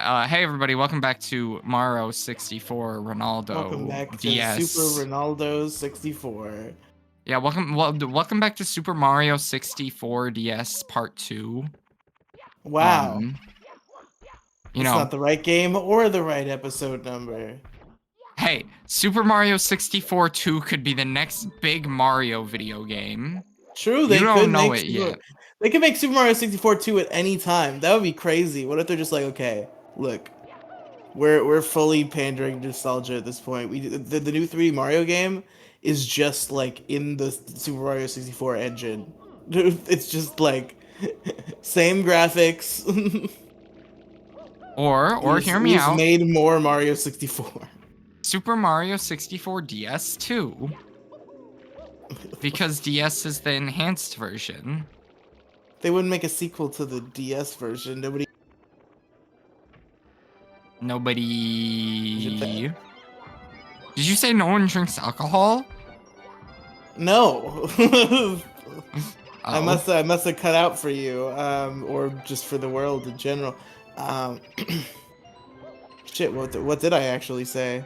Hey everybody, welcome back to Mario 64 Ronaldo Welcome back to DS. Super Ronaldo 64. Yeah, welcome back to Super Mario 64 DS Part 2. Wow. You It's know, not the right game or the right episode number. hey, Super Mario 64 2 could be the next big Mario video game. True, You don't know it yet. They could make Super Mario 64 2 at any time. That would be crazy. What if they're just like, okay, look, we're fully pandering to nostalgia at this point. The new 3D Mario game is just like in the Super Mario 64 engine. It's just like same graphics. Or hear me We just out, made more Mario 64. Super Mario 64 DS 2. Because DS is the enhanced version. They wouldn't make a sequel to the DS version. Nobody. Did you say no one drinks alcohol? No. I Oh. must have cut out for you, or just for the world in general. Shit. What did I actually say?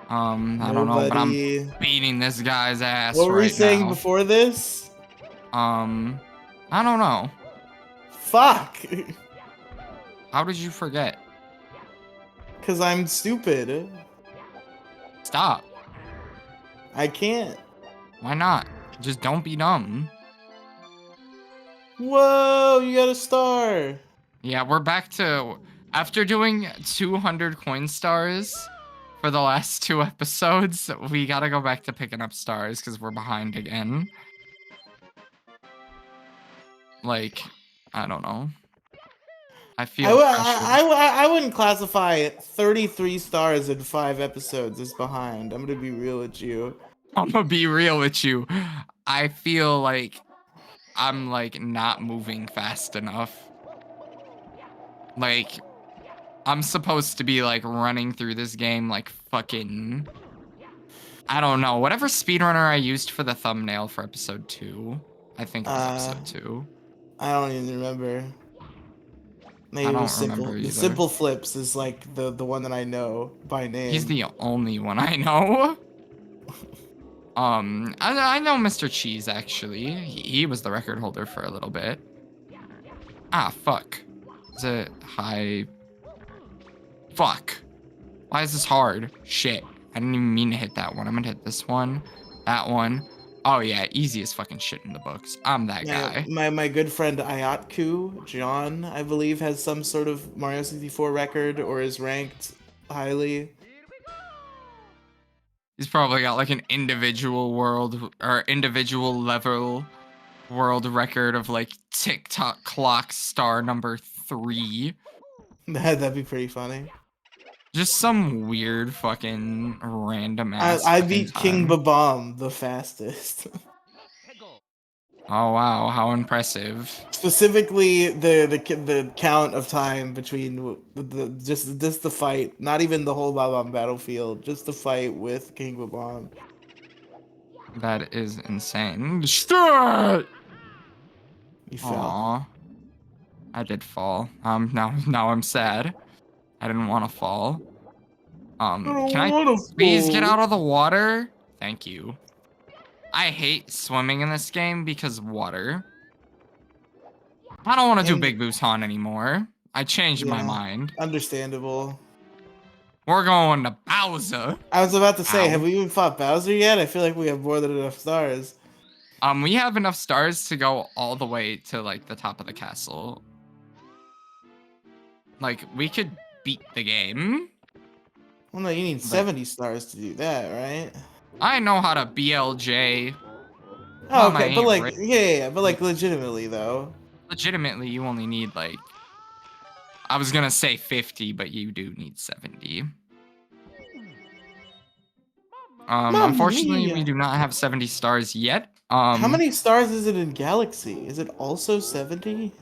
I don't know, but I'm Nobody. beating this guy's ass What were we right saying now. before this? I don't know. Fuck. How did you forget? Cause I'm stupid. Stop. I can't. Why not? Just don't be dumb. Whoa! You got a star. Yeah, we're back to... After doing 200 coin stars for the last 2 episodes, we gotta go back to picking up stars because we're behind again. Like, I don't know. I feel pressured. I wouldn't classify 33 stars in 5 episodes as behind. I'm gonna be real with you. I'm gonna be real with you. I feel like I'm like not moving fast enough. Like, I'm supposed to be like running through this game like fucking... I don't know. Whatever speedrunner I used for the thumbnail for episode 2. I think it was episode 2. I don't even remember. Maybe I it was don't simple. remember The either. Simple Flips is like the one that I know by name. He's the only one I know. I know Mr. Cheese actually. He was the record holder for a little bit. Ah, fuck. Is it high? Fuck. Why is this hard? Shit. I didn't even mean to hit that one. I'm gonna hit this one. That one. Oh yeah, easiest fucking shit in the books. I'm that guy. My good friend Ayatku, John, I believe, has some sort of Mario 64 record or is ranked highly. He's probably got like an individual world or individual level world record of like TikTok clock star number 3. That'd be pretty funny. Just some weird fucking random ass. I beat King Babam the fastest. Oh wow, how impressive! Specifically, the count of time between just the fight, not even the whole Babam battlefield, just the fight with King Babam. That is insane. Shit! You fell. Aww. I did fall. Now I'm sad. I didn't want to fall. Can I please get out of the water? Thank you. I hate swimming in this game because water. I don't want to do Big Boost Han anymore. I changed my mind. Understandable. We're going to Bowser. I was about to say, have we even fought Bowser yet? I feel like we have more than enough stars. We have enough stars to go all the way to like the top of the castle. Like, we could beat the game. Well, no, you need 70 stars to do that, right? I know how to BLJ. Oh, okay, but like, yeah, but like legitimately though. Legitimately, you only need like, I was gonna say 50, but you do need 70. Unfortunately, we do not have 70 stars yet. How many stars is it in Galaxy? Is it also 70?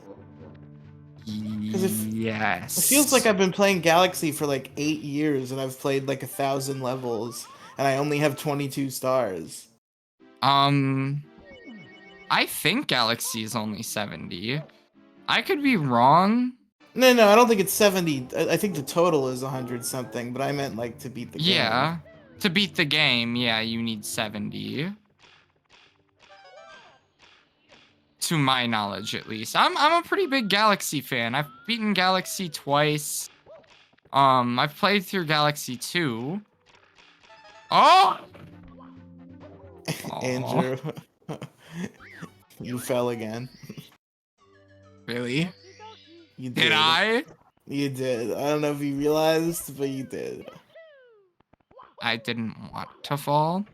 Yes. It feels like I've been playing Galaxy for like 8 years and I've played like 1,000 levels and I only have 22 stars. I think Galaxy is only 70. I could be wrong. No, I don't think it's 70. I think the total is 100 something, but I meant like to beat the game. Yeah. To beat the game, yeah, you need 70. To my knowledge, at least. I'm a pretty big Galaxy fan. I've beaten Galaxy twice. I've played through Galaxy 2. Oh! Oh, Andrew, you fell again. really? You Did did. I? You did. I don't know if you realized, but you did. I didn't want to fall.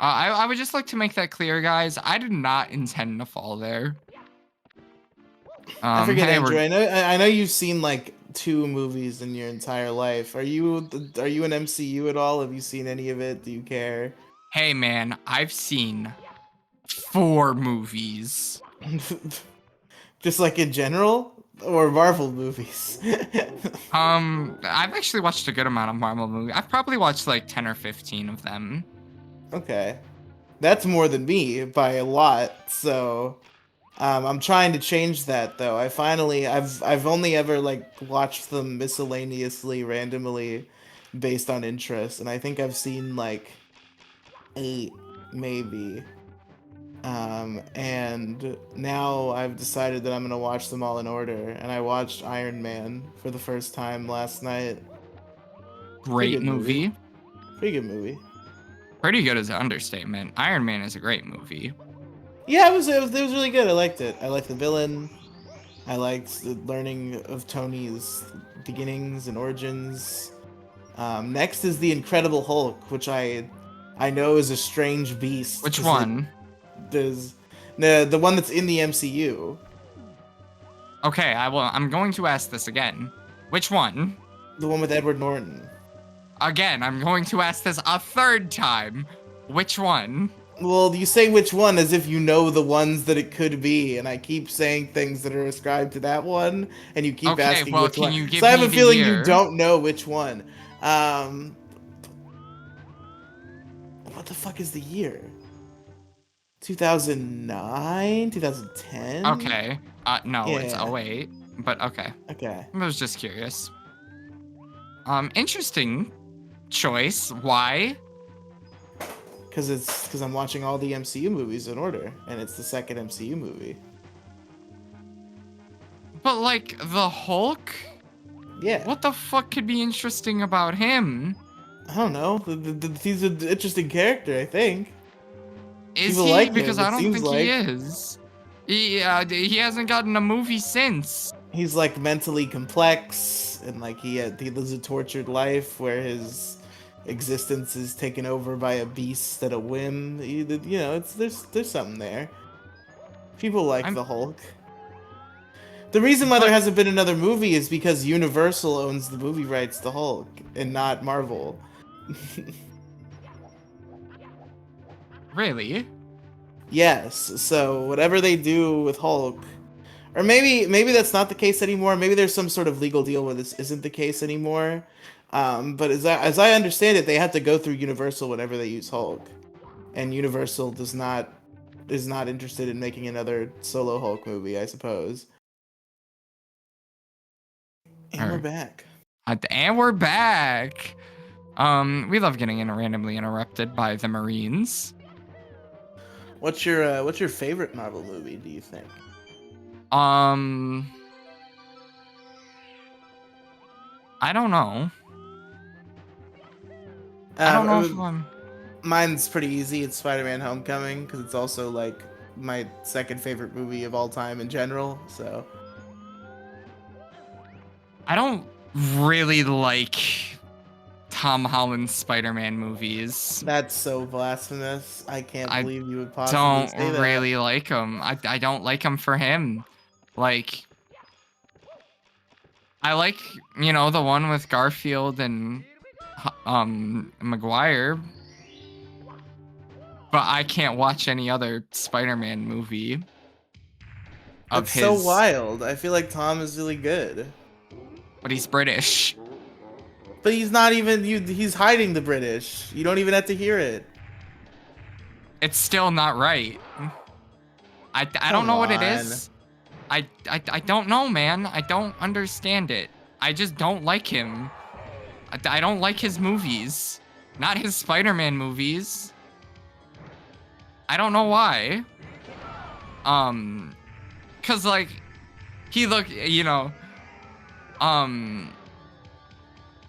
I would just like to make that clear, guys. I did not intend to fall there. I forget, Hey, Andrew. we're... I know you've seen like 2 movies in your entire life. Are you an MCU at all? Have you seen any of it? Do you care? Hey, man, I've seen 4 movies. Just like in general, or Marvel movies? I've actually watched a good amount of Marvel movies. I've probably watched like 10 or 15 of them. Okay, that's more than me by a lot. So, I'm trying to change that though. I've only ever like watched them miscellaneously, randomly, based on interest, and I think I've seen like 8, maybe. And now I've decided that I'm gonna watch them all in order, and I watched Iron Man for the first time last night. Pretty Great good movie. movie. Pretty good movie. Pretty good is an understatement. Iron Man is a great movie. Yeah, it was really good. I liked it. I liked the villain. I liked the learning of Tony's beginnings and origins. Next is the Incredible Hulk, which I know is a strange beast Which because it one? does the one that's in the MCU. Okay, I'm going to ask this again. Which one? The one with Edward Norton. Again, I'm going to ask this a third time. Which one? Well, you say which one as if you know the ones that it could be, and I keep saying things that are ascribed to that one, and you keep Okay, asking well, which can one. you So give I have me a the feeling you year? don't know which one. Um, what the fuck is the year? 2009? 2010? Okay. No, it's Yeah. 08. But okay. Okay. I was just curious. Interesting choice. Why? Because I'm watching all the MCU movies in order, and it's the second MCU movie. But like the Hulk? Yeah. What the fuck could be interesting about him? I don't know. He's an interesting character, I think. Is People he? like Because him, I it don't seems think he like. is. He hasn't gotten a movie since. He's like mentally complex, and like he lives a tortured life where his existence is taken over by a beast at a whim. You know, there's something there. People like I'm the Hulk. The reason why there but hasn't been another movie is because Universal owns the movie rights to Hulk and not Marvel. really? Yes, so whatever they do with Hulk, or maybe that's not the case anymore. Maybe there's some sort of legal deal where this isn't the case anymore. But as I understand it, they have to go through Universal whenever they use Hulk, and Universal is not interested in making another solo Hulk movie, I suppose. And we're Or, back. and we're back. We love getting randomly interrupted by the Marines. What's your favorite Marvel movie? Do you think? Um, I don't know. I don't know if Um, I'm. Mine's pretty easy. It's Spider-Man: Homecoming because it's also like my second favorite movie of all time in general. So I don't really like Tom Holland's Spider-Man movies. that's so blasphemous. I can't I believe you would possibly don't say that. really like him. I don't like him for him. Like, I like, the one with Garfield and Maguire, but I can't watch any other Spider-Man movie of That's so his. wild. I feel like Tom is really good, But he's British. but he's not even. He's hiding the British. You don't even have to hear it. It's still not right. I don't Come know what it on. is. I I don't know, man. I don't understand it. I just don't like him. I don't like his movies. Not his Spider-Man movies. I don't know why. Cause like he looked,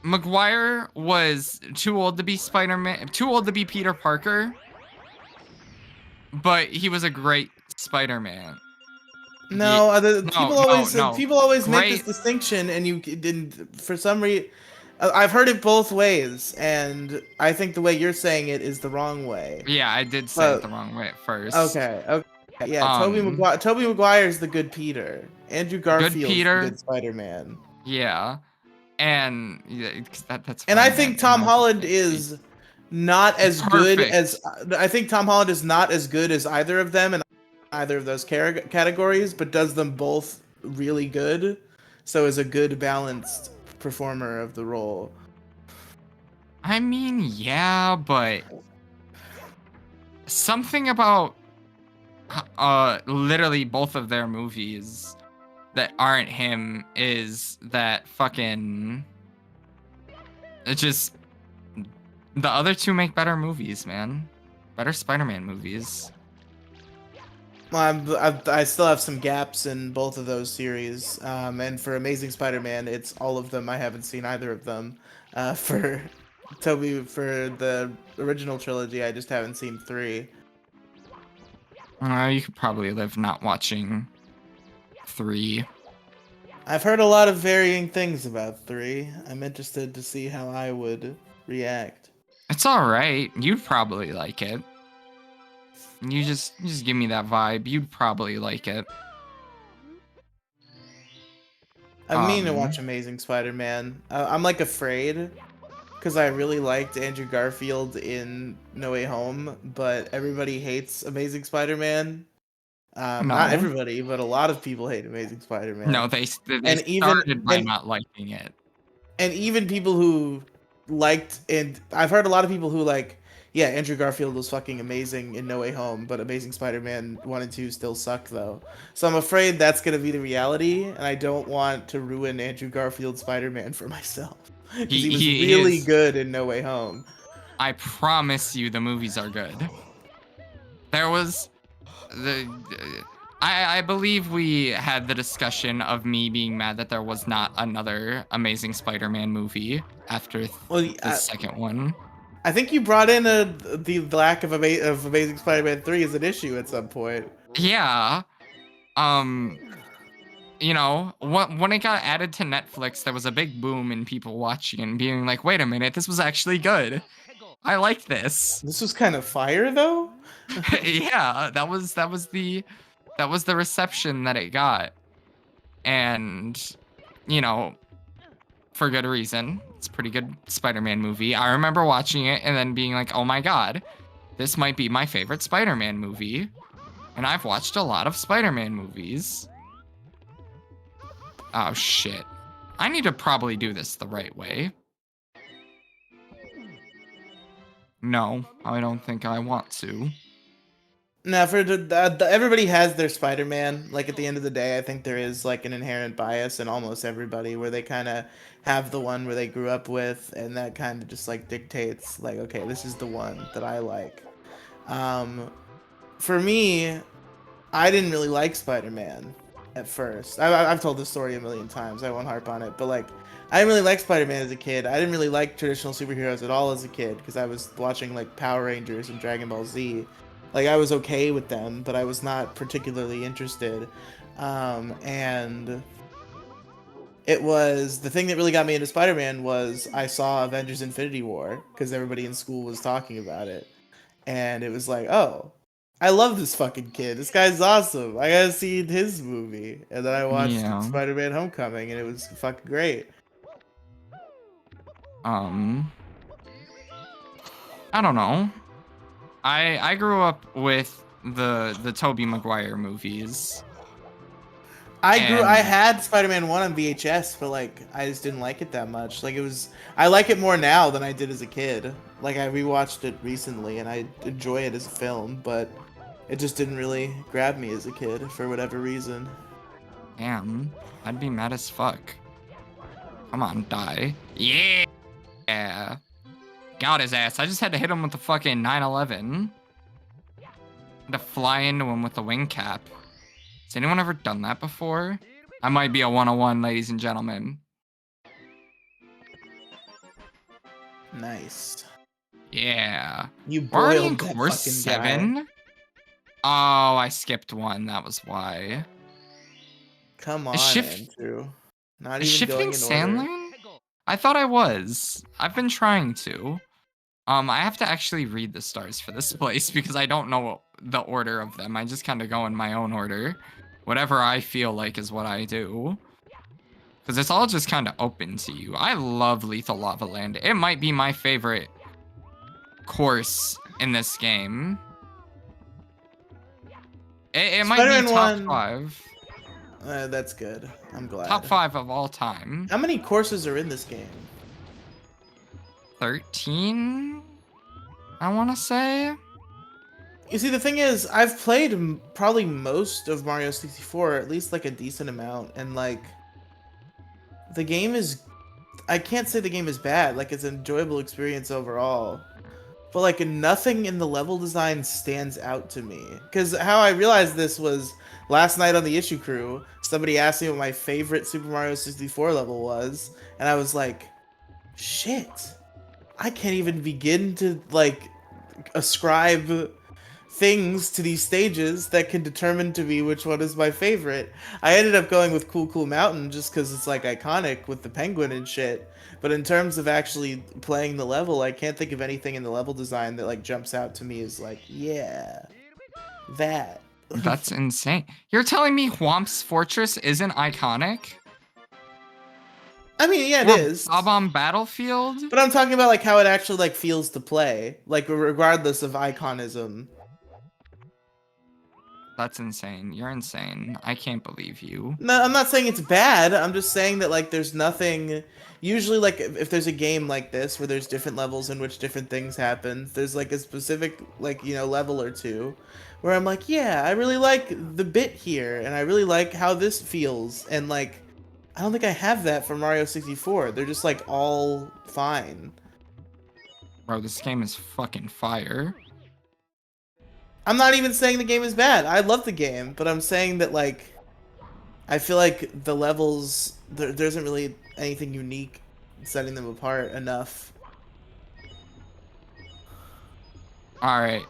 Maguire was too old to be Spider-Man, too old to be Peter Parker, but he was a great Spider-Man. No, No, no, no. people always make this Great. distinction, and you didn't for some reason. I've heard it both ways, and I think the way you're saying it is the wrong way. Yeah, I did say it But the wrong way at first. okay, yeah. Um, Toby Maguire's the good Peter. Andrew Good Garfield's the Peter. good Spider-Man. Yeah, and yeah, that's And I fine. think And Tom I just Holland think is not as good perfect. as I think Tom Holland is not as good as either of them in either of those categories, but does them both really good. So is a good balanced performer of the role. I mean, yeah, but something about literally both of their movies that aren't him is that fucking it just the other two make better movies, man. Better Spider-Man movies. Well, I still have some gaps in both of those series, and for Amazing Spider-Man, it's all of them. I haven't seen either of them. For Toby, for the original trilogy, I just haven't seen 3. You could probably live not watching 3. I've heard a lot of varying things about 3. I'm interested to see how I would react. It's all right. You'd probably like it. You just give me that vibe. You'd probably like it. I mean to watch Amazing Spider-Man. I'm like afraid because I really liked Andrew Garfield in No Way Home, but everybody hates Amazing Spider-Man. Not No. everybody, but a lot of people hate Amazing Spider-Man. No, they And started by not liking it. and even people who liked, and I've heard a lot of people who like, yeah, Andrew Garfield was fucking amazing in No Way Home, but Amazing Spider-Man 1 and 2 still suck though. So I'm afraid that's gonna be the reality, and I don't want to ruin Andrew Garfield's Spider-Man for myself. Because he was really good in No Way Home. I promise you the movies are good. There was I believe we had the discussion of me being mad that there was not another Amazing Spider-Man movie after the second one. I think you brought in the lack of Amazing Spider-Man 3 as an issue at some point. Yeah. You know, when it got added to Netflix, there was a big boom in people watching and being like, wait a minute, this was actually good. I like this. This was kind of fire though. Yeah, that was the reception that it got. And, you know, for good reason. It's a pretty good Spider-Man movie. I remember watching it and then being like, oh my god, this might be my favorite Spider-Man movie. And I've watched a lot of Spider-Man movies. Oh shit. I need to probably do this the right way. No, I don't think I want to. Now, for everybody has their Spider-Man. Like at the end of the day, I think there is like an inherent bias in almost everybody where they kind of have the one where they grew up with, and that kind of just like dictates like, okay, this is the one that I like. For me, I didn't really like Spider-Man at first. I've told this story a million times. I won't harp on it, but like, I didn't really like Spider-Man as a kid. I didn't really like traditional superheroes at all as a kid because I was watching like Power Rangers and Dragon Ball Z. Like I was okay with them, but I was not particularly interested. And it was the thing that really got me into Spider-Man was I saw Avengers Infinity War because everybody in school was talking about it. And it was like, oh, I love this fucking kid. This guy's awesome. I gotta see his movie. And then I watched Spider-Man Homecoming and it was fucking great. I don't know. I grew up with the Tobey Maguire movies. I had Spider-Man 1 on VHS, but like I just didn't like it that much. Like I like it more now than I did as a kid. Like I rewatched it recently and I enjoy it as a film, but it just didn't really grab me as a kid for whatever reason. Damn, I'd be mad as fuck. Come on, die. Yeah. Got his ass. I just had to hit him with the fucking 911. Had to fly into him with the wing cap. Has anyone ever done that before? I might be a 101, ladies and gentlemen. Nice. Yeah. You We're already in boiled that course fucking 7. guy. Oh, I skipped one. That was why. Come on, Is Andrew. Not even shifting going in order. Sandlane? I thought I was. I've been trying to. I have to actually read the stars for this place because I don't know the order of them. I just kind of go in my own order. Whatever I feel like is what I do. Because it's all just kind of open to you. I love Lethal Lava Land. It might be my favorite course in this game. It might be top 5. That's good. I'm glad. Top 5 of all time. How many courses are in this game? 13, I want to say. You see, the thing is, I've played probably most of Mario 64, at least like a decent amount, and like the game is, I can't say the game is bad, like it's an enjoyable experience overall, but like nothing in the level design stands out to me. Because how I realized this was last night on the Issue Crew, somebody asked me what my favorite Super Mario 64 level was, and I was like, shit, I can't even begin to like ascribe things to these stages that can determine to me which one is my favorite. I ended up going with Cool Cool Mountain just because it's like iconic with the penguin and shit. But in terms of actually playing the level, I can't think of anything in the level design that like jumps out to me as like, yeah, that. That's insane. You're telling me Whomp's Fortress isn't iconic? I mean, yeah, it Or is. Bob-omb Battlefield? But I'm talking about like how it actually like feels to play, like regardless of iconism. That's insane. You're insane. I can't believe you. No, I'm not saying it's bad. I'm just saying that like there's nothing. Usually, like if there's a game like this where there's different levels in which different things happen, there's like a specific like level or two where I'm like, yeah, I really like the bit here, and I really like how this feels, and like I don't think I have that for Mario 64. They're just like all fine. Bro, this game is fucking fire. I'm not even saying the game is bad. I love the game, but I'm saying that like I feel like the levels there isn't really anything unique setting them apart enough. All right.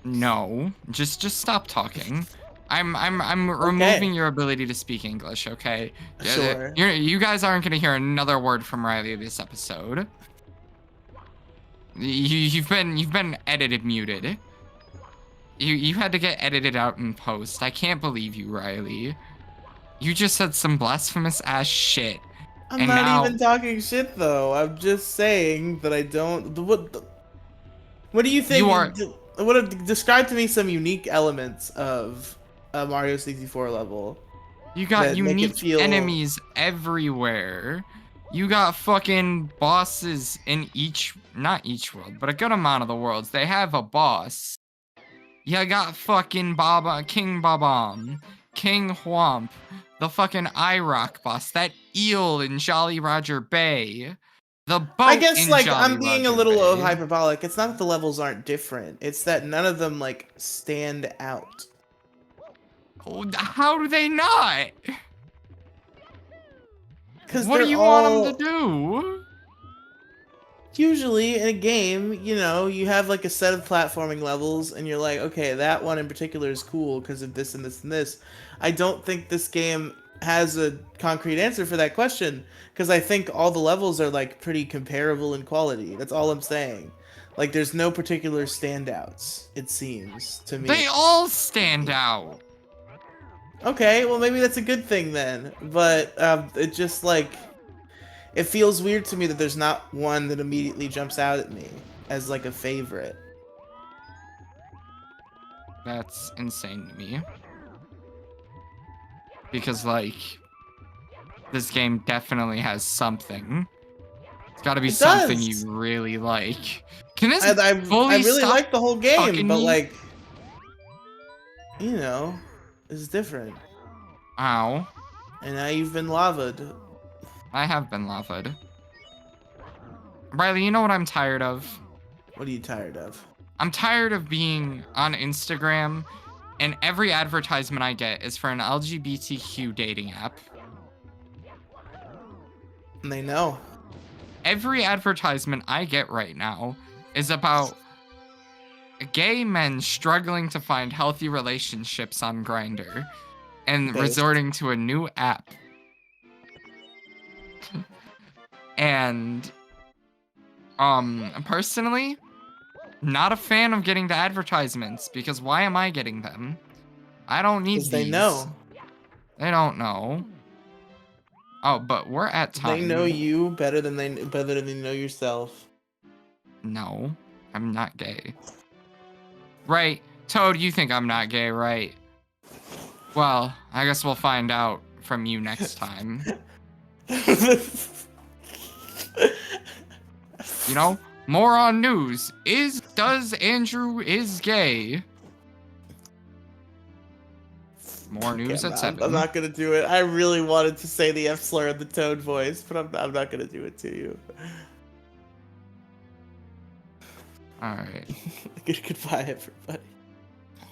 No, just stop talking. I'm removing your ability to speak English, okay? Sure. You guys aren't gonna hear another word from Riley this episode. You've been edited muted. You had to get edited out in post. I can't believe you, Riley. You just said some blasphemous ass shit. I'm not even talking shit though. I'm just saying that I don't. What do you think? Describe to me some unique elements of a Mario 64 level. You got unique enemies everywhere. You got fucking bosses in not each world, but a good amount of the worlds. They have a boss. You got fucking King Bob-omb, King Whomp, the fucking IROC boss, that eel in Jolly Roger Bay, the boat I guess in like Jolly I'm being Roger a little Bay. hyperbolic. It's not that the levels aren't different. It's that none of them like stand out. How do they not? What do you want them to do? Usually in a game, you have like a set of platforming levels and you're like, okay, that one in particular is cool because of this and this and this. I don't think this game has a concrete answer for that question because I think all the levels are like pretty comparable in quality. That's all I'm saying. Like there's no particular standouts, it seems to me. They all stand out. Okay, well maybe that's a good thing then, but it just like it feels weird to me that there's not one that immediately jumps out at me as like a favorite. That's insane to me. Because like this game definitely has something. It's got to be something you really like. Can this I really like the whole game, but like you know, is different. Ow. And now you've been lavaed. I have been lavaed. Riley, you know what I'm tired of? What are you tired of? I'm tired of being on Instagram and every advertisement I get is for an LGBTQ dating app. And they know. Every advertisement I get right now is about gay men struggling to find healthy relationships on Grindr and Based. resorting to a new app. And personally, not a fan of getting the advertisements because why am I getting them? I don't need these. Because they know. They don't know. Oh, but we're at time. They know you better than they know yourself. No, I'm not gay. Right, Toad, you think I'm not gay, right? Well, I guess we'll find out from you next time. You know, more on news. Does Andrew is gay? More news at 7. I'm not gonna do it. I really wanted to say the F slur in the Toad voice, but I'm not gonna do it to you. All right. Goodbye, everybody.